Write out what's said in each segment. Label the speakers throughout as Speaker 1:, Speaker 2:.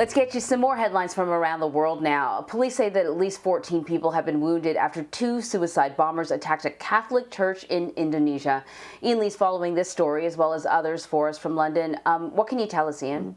Speaker 1: Let's get you some more headlines from around the world now. Police say that at least 14 people have been wounded after two suicide bombers attacked a Catholic church in Indonesia. Ian Lee's following this story as well as others for us from London. What can you tell us, Ian?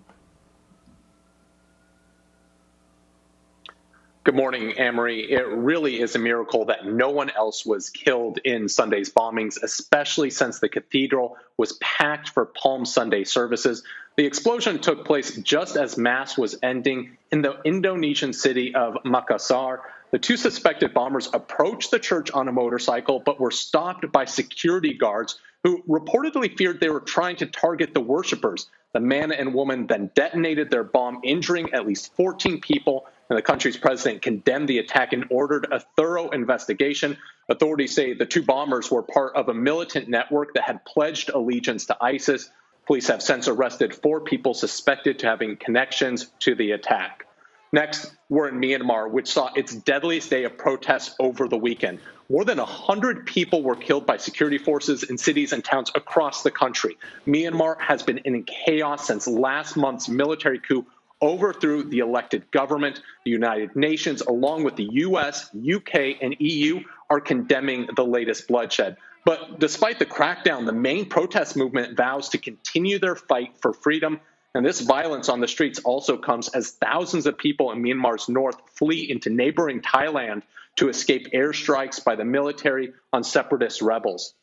Speaker 2: Good morning, Amory. It really is a miracle that no one else was killed in Sunday's bombings, especially since the cathedral was packed for Palm Sunday services. The explosion took place just as Mass was ending in the Indonesian city of Makassar. The two suspected bombers approached the church on a motorcycle, but were stopped by security guards who reportedly feared they were trying to target the worshipers. The man and woman then detonated their bomb, injuring at least 14 people. And the country's president condemned the attack and ordered a thorough investigation. Authorities say the two bombers were part of a militant network that had pledged allegiance to ISIS. Police have since arrested 4 people suspected to having connections to the attack. Next, we're in Myanmar, which saw its deadliest day of protests over the weekend. More than 100 people were killed by security forces in cities and towns across the country. Myanmar has been in chaos since last month's military coup overthrew the elected government. The United Nations, along with the US, UK, and EU, are condemning the latest bloodshed. But despite the crackdown, the main protest movement vows to continue their fight for freedom. And this violence on the streets also comes as thousands of people in Myanmar's north flee into neighboring Thailand to escape airstrikes by the military on separatist rebels.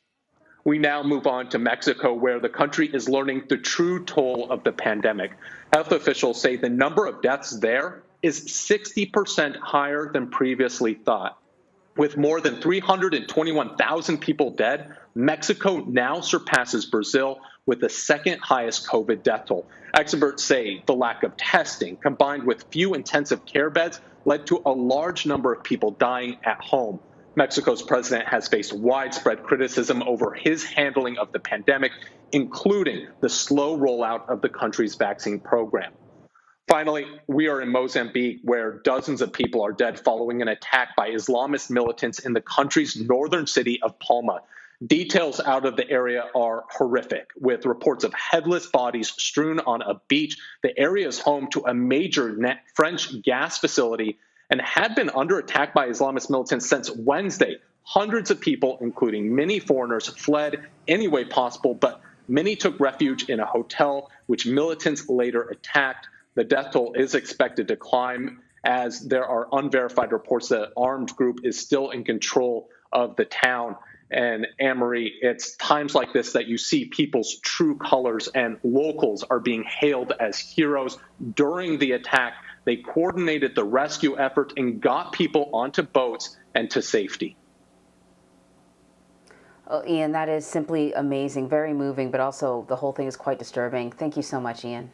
Speaker 2: We now move on to Mexico, where the country is learning the true toll of the pandemic. Health officials say the number of deaths there is 60% higher than previously thought. With more than 321,000 people dead, Mexico now surpasses Brazil with the second highest COVID death toll. Experts say the lack of testing, combined with few intensive care beds, led to a large number of people dying at home. Mexico's president has faced widespread criticism over his handling of the pandemic, including the slow rollout of the country's vaccine program. Finally, we are in Mozambique, where dozens of people are dead following an attack by Islamist militants in the country's northern city of Palma. Details out of the area are horrific, with reports of headless bodies strewn on a beach. The area is home to a major French gas facility and had been under attack by Islamist militants since Wednesday. Hundreds of people, including many foreigners, fled any way possible, but many took refuge in a hotel, which militants later attacked. The death toll is expected to climb as there are unverified reports that an armed group is still in control of the town. And Anne-Marie, it's times like this that you see people's true colors, and locals are being hailed as heroes. During the attack, they coordinated the rescue effort and got people onto boats and to safety.
Speaker 1: Oh, Ian, that is simply amazing, very moving, but also the whole thing is quite disturbing. Thank you so much, Ian.